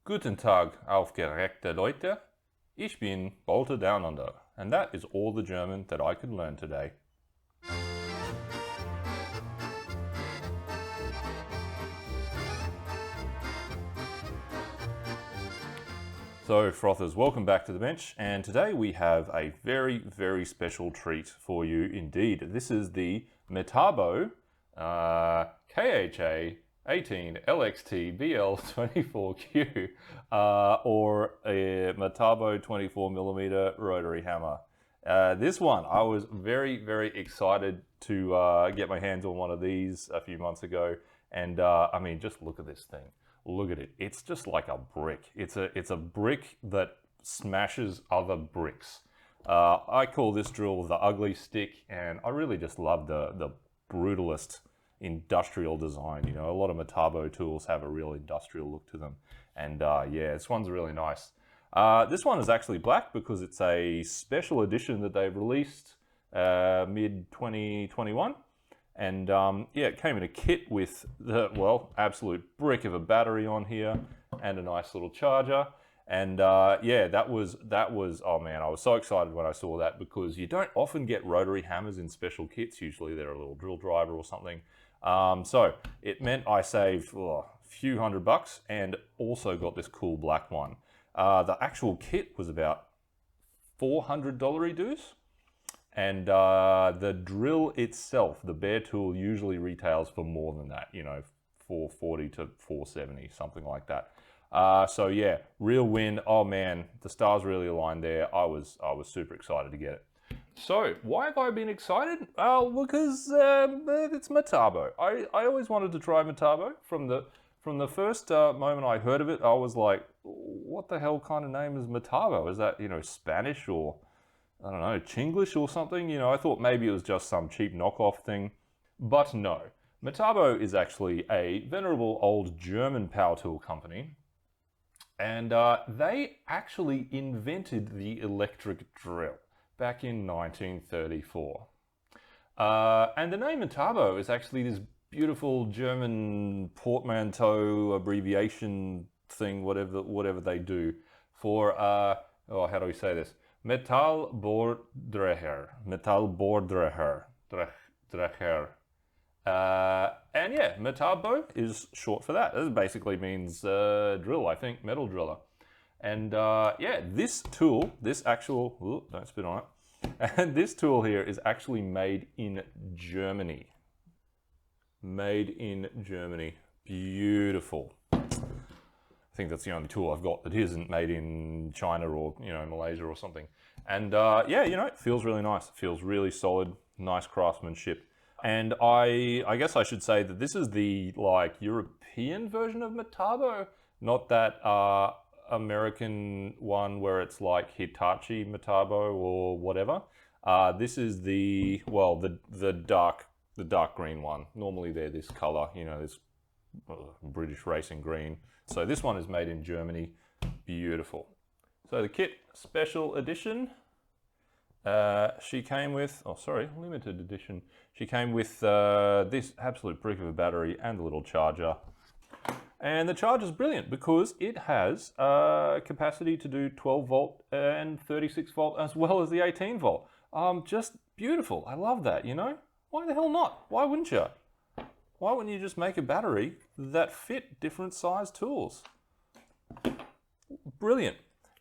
Guten Tag, aufgeregte Leute. Ich bin Bolter Down Under, and that is all the German that I could learn today. So frothers, welcome back to the bench, and today we have a very, very special treat for you indeed. This is the Metabo KHA 18 LXT BL 24Q or a Metabo 24mm rotary hammer. This one, I was very, very excited to get my hands on one of these a few months ago, and I mean, just look at this thing. Look at it. It's just like a brick. It's a brick that smashes other bricks. I call this drill the ugly stick, and I really just love the brutalist industrial design. You know, a lot of Metabo tools have a real industrial look to them, and yeah, this one's really nice. This one is actually black because it's a special edition that they've released mid 2021. And yeah, it came in a kit with the, well, absolute brick of a battery on here and a nice little charger. And yeah, that was, oh man, I was so excited when I saw that because you don't often get rotary hammers in special kits. Usually they're a little drill driver or something. So it meant I saved a few $100 and also got this cool black one. The actual kit was about $400 dues. And the drill itself, the bare tool, usually retails for more than that, you know, $440 to $470, something like that. So yeah, real win. Oh man, the stars really aligned there. I was super excited to get it. So why have I been excited? Well, because it's Metabo. I always wanted to try Metabo. From the first moment I heard of it, I was like, what the hell kind of name is Metabo? Is that, you know, Spanish or, I don't know, Chinglish or something? You know, I thought maybe it was just some cheap knockoff thing. But no. Metabo is actually a venerable old German power tool company. And they actually invented the electric drill back in 1934. And the name Metabo is actually this beautiful German portmanteau abbreviation thing, whatever they do, for, oh, how do we say this? Metallbohrdreher. Dreher. And yeah, Metabo is short for that. It basically means drill, I think, metal driller. And yeah, this tool, this actual, ooh, don't spit on it. And this tool here is actually made in Germany. Made in Germany. Beautiful. I think that's the only tool I've got that isn't made in China or, you know, Malaysia or something. And yeah, you know, it feels really nice. It feels really solid, nice craftsmanship. And I guess I should say that this is the like European version of Metabo, not that American one where it's like Hitachi Metabo or whatever. This is the, well, the dark green one. Normally they're this color, you know, this British racing green. So this one is made in Germany. Beautiful. So the kit, special edition. She came with, oh sorry, limited edition. She came with this absolute brick of a battery and a little charger. And the charger is brilliant because it has capacity to do 12 volt and 36 volt as well as the 18 volt. Just beautiful. I love that, you know? Why the hell not? Why wouldn't you? Why wouldn't you just make a battery that fit different size tools? Brilliant.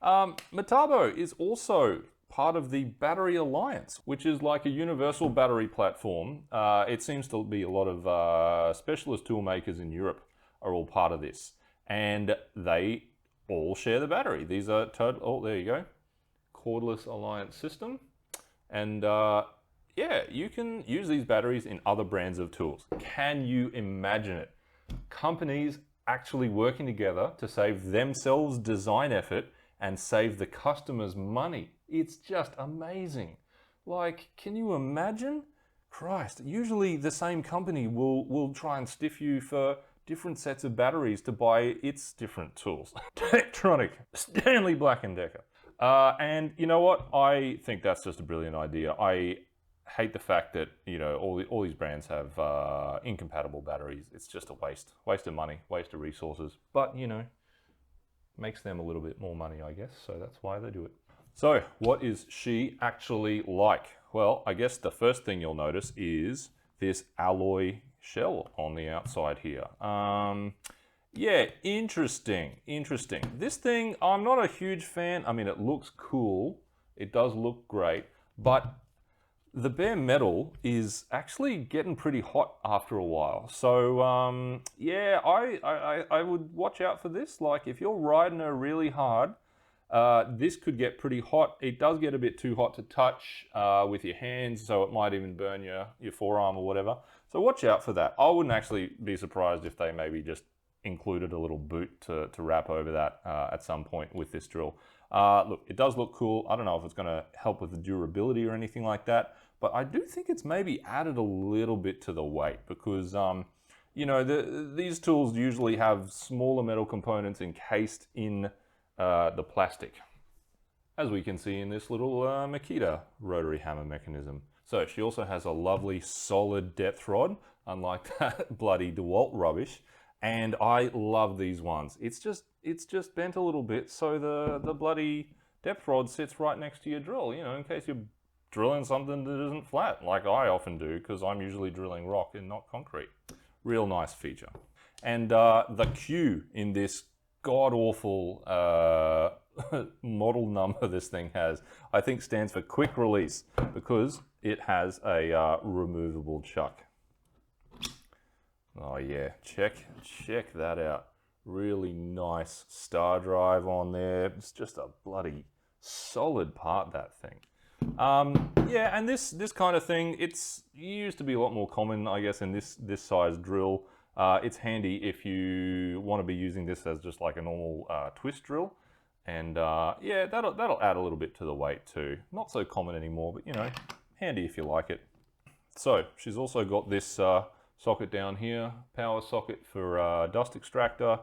Metabo is also part of the Battery Alliance, which is like a universal battery platform. It seems to be a lot of specialist tool makers in Europe are all part of this. And they all share the battery. These are total, oh, there you go. Cordless Alliance system. And yeah, you can use these batteries in other brands of tools. Can you imagine it? Companies actually working together to save themselves design effort and save the customers money. It's just amazing. Like, can you imagine? Christ, usually the same company will try and stiff you for different sets of batteries to buy its different tools. Tektronix, Stanley Black & Decker. And you know what? I think that's just a brilliant idea. I hate the fact that, you know, all these brands have incompatible batteries. It's just a waste of money, waste of resources. But, you know, makes them a little bit more money, I guess. So that's why they do it. So what is she actually like? Well, I guess the first thing you'll notice is this alloy shell on the outside here. Yeah, interesting. This thing, I'm not a huge fan. I mean, it looks cool. It does look great, but the bare metal is actually getting pretty hot after a while. So yeah, I would watch out for this. Like if you're riding her really hard, this could get pretty hot. It does get a bit too hot to touch with your hands, so it might even burn your forearm or whatever. So watch out for that. I wouldn't actually be surprised if they maybe just included a little boot to wrap over that at some point with this drill. Look, it does look cool. I don't know if it's going to help with the durability or anything like that, but I do think it's maybe added a little bit to the weight because, you know, these tools usually have smaller metal components encased in the plastic, as we can see in this little Makita rotary hammer mechanism. So she also has a lovely solid depth rod, unlike that bloody DeWalt rubbish. And I love these ones. It's just bent a little bit, so the bloody depth rod sits right next to your drill, you know, in case you're drilling something that isn't flat, like I often do, because I'm usually drilling rock and not concrete. Real nice feature. And the Q in this god-awful model number this thing has, I think stands for quick release, because it has a removable chuck. Oh yeah, check that out. Really nice star drive on there. It's just a bloody solid part, that thing. Yeah, and this kind of thing, it's used to be a lot more common, I guess, in this size drill. It's handy if you want to be using this as just like a normal twist drill. And yeah, that'll add a little bit to the weight too. Not so common anymore, but you know, handy if you like it. So she's also got this socket down here, power socket for dust extractor,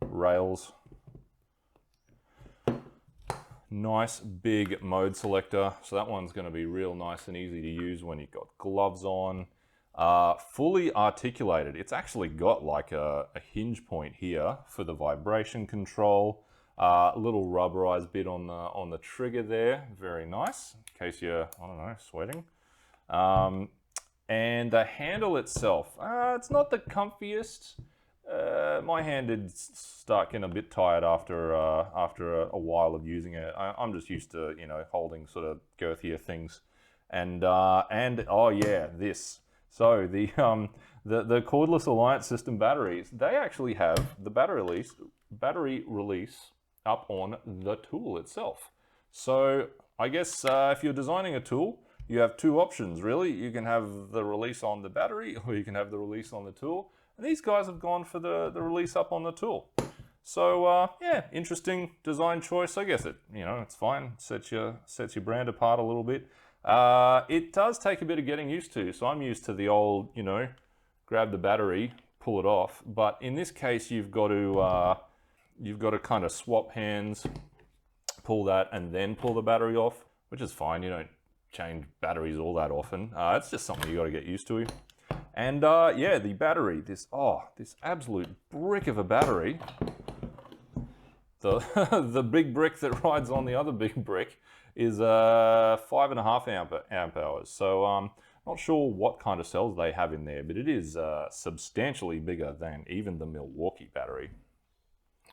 rails, nice big mode selector. So that one's going to be real nice and easy to use when you've got gloves on. Fully articulated. It's actually got like a hinge point here for the vibration control. A little rubberized bit on the trigger there. Very nice, in case you're, I don't know, sweating. And the handle itself, it's not the comfiest. My hand did start getting a bit tired after a while of using it. I'm just used to, you know, holding sort of girthier things. And oh yeah, this. So the cordless Alliance system batteries, they actually have the battery release up on the tool itself. So I guess if you're designing a tool, you have two options really. You can have the release on the battery, or you can have the release on the tool. And these guys have gone for the release up on the tool. So yeah, interesting design choice. I guess it's fine. Sets your brand apart a little bit. It does take a bit of getting used to. So I'm used to the old, you know, grab the battery, pull it off. But in this case, you've got to kind of swap hands, pull that, and then pull the battery off, which is fine. You don't change batteries all that often. It's just something you got to get used to. And yeah, the battery, this absolute brick of a battery, the big brick that rides on the other big brick is 5.5 amp hours. So not sure what kind of cells they have in there, but it is substantially bigger than even the Milwaukee battery.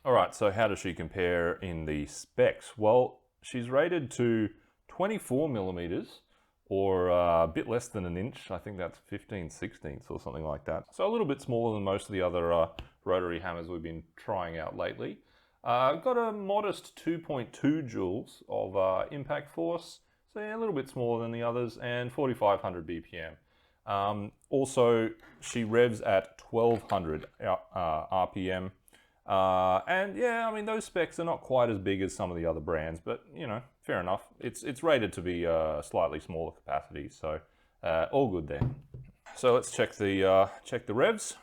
All right, so how does she compare in the specs? Well, she's rated to 24 millimeters, or a bit less than an inch. I think that's 15/16 or something like that. So a little bit smaller than most of the other rotary hammers we've been trying out lately. Got a modest 2.2 joules of impact force, so yeah, a little bit smaller than the others, and 4,500 BPM. Also, she revs at 1,200 RPM. And yeah, I mean, those specs are not quite as big as some of the other brands, but you know, fair enough. It's rated to be slightly smaller capacity, so all good there. So let's check the revs.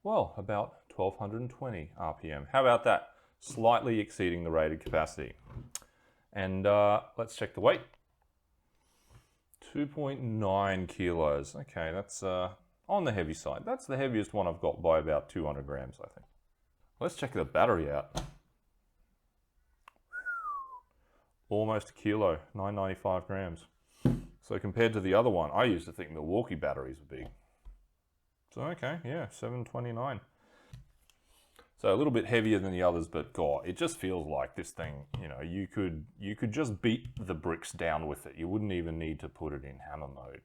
Well, about 1,220 RPM. How about that? Slightly exceeding the rated capacity. And let's check the weight. 2.9 kilos. Okay, that's on on the heavy side. That's the heaviest one I've got by about 200 grams, I think. Let's check the battery out. Almost a kilo, 995 grams. So compared to the other one, I used to think Milwaukee batteries were big. So okay, yeah, 729. So a little bit heavier than the others, but God, it just feels like this thing, you know, you could just beat the bricks down with it. You wouldn't even need to put it in hammer mode.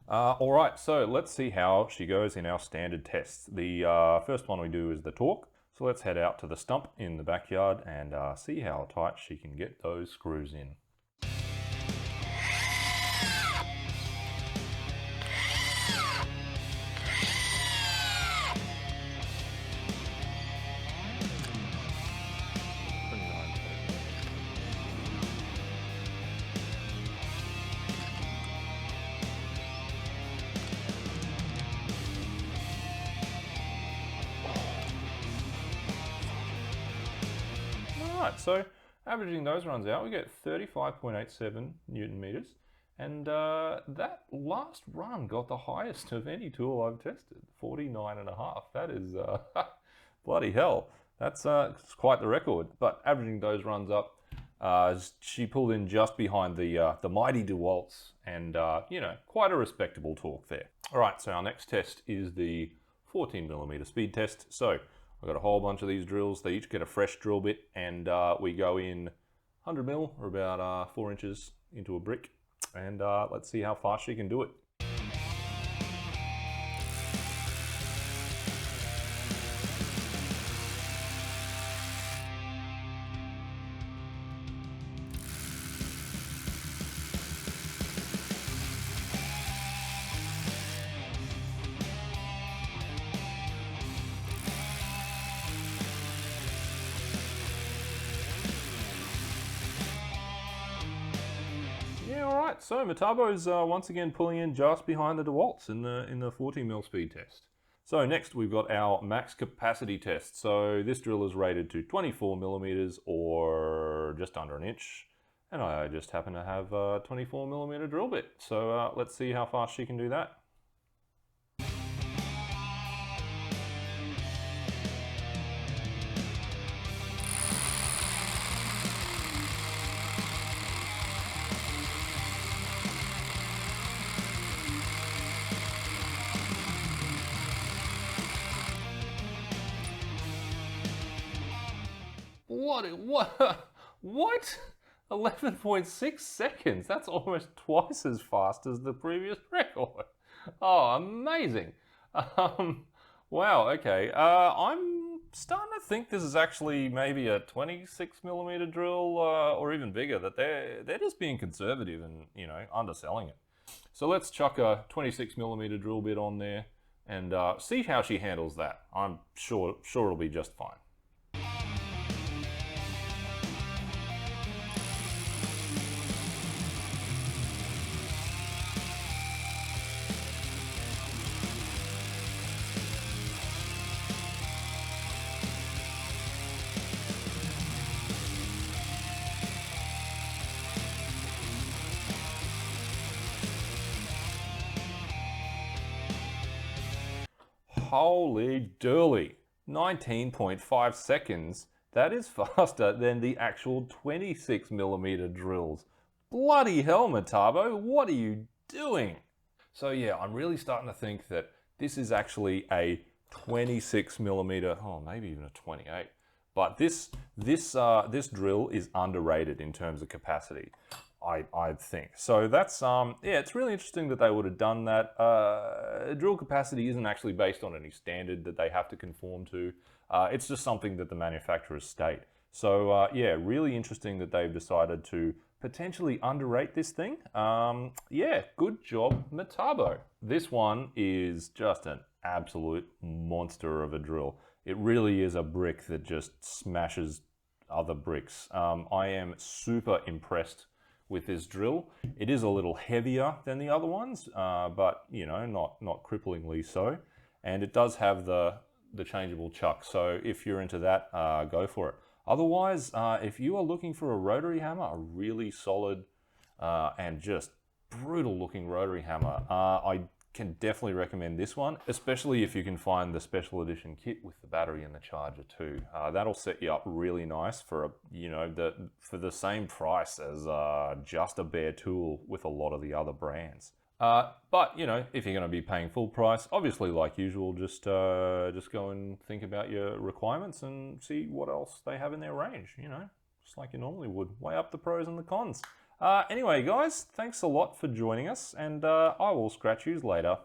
All right, so let's see how she goes in our standard tests. The first one we do is the torque. So let's head out to the stump in the backyard and see how tight she can get those screws in. Alright, so averaging those runs out, we get 35.87 Newton meters, and that last run got the highest of any tool I've tested, 49.5. That is bloody hell. That's quite the record. But averaging those runs up, she pulled in just behind the mighty DeWalt's, and you know, quite a respectable torque there. All right, so our next test is the 14mm speed test. So I've got a whole bunch of these drills. They each get a fresh drill bit, and we go in 100mm, or about 4 inches into a brick, and let's see how fast she can do it. Yeah, all right. So Metabo's once again pulling in just behind the DeWalt's in the 40mm speed test. So next we've got our max capacity test. So this drill is rated to 24mm or just under an inch, and I just happen to have a 24mm drill bit. So let's see how fast she can do that. What? 11.6 seconds. That's almost twice as fast as the previous record. Oh, amazing. Wow, okay. I'm starting to think this is actually maybe a 26mm drill or even bigger, that they're just being conservative and, you know, underselling it. So let's chuck a 26mm drill bit on there and see how she handles that. I'm sure it'll be just fine. Holy dooly, 19.5 seconds. That is faster than the actual 26mm drills. Bloody hell, Metabo, what are you doing? So yeah, I'm really starting to think that this is actually a 26mm, oh, maybe even a 28. But this drill is underrated in terms of capacity, I think. So that's, yeah, it's really interesting that they would have done that. Drill capacity isn't actually based on any standard that they have to conform to. It's just something that the manufacturers state. So yeah, really interesting that they've decided to potentially underrate this thing. Yeah, good job, Metabo. This one is just an absolute monster of a drill. It really is a brick that just smashes other bricks. I am super impressed with this drill. It is a little heavier than the other ones, but you know, not cripplingly so. And it does have the changeable chuck. So if you're into that, go for it. Otherwise, if you are looking for a rotary hammer, a really solid and just brutal looking rotary hammer, I can definitely recommend this one, especially if you can find the special edition kit with the battery and the charger too. That'll set you up really nice for for the same price as just a bare tool with a lot of the other brands. But if you're going to be paying full price, obviously, like usual, just go and think about your requirements and see what else they have in their range. Just like you normally would. Weigh up the pros and the cons. Anyway, guys, thanks a lot for joining us, and I will scratch yous later.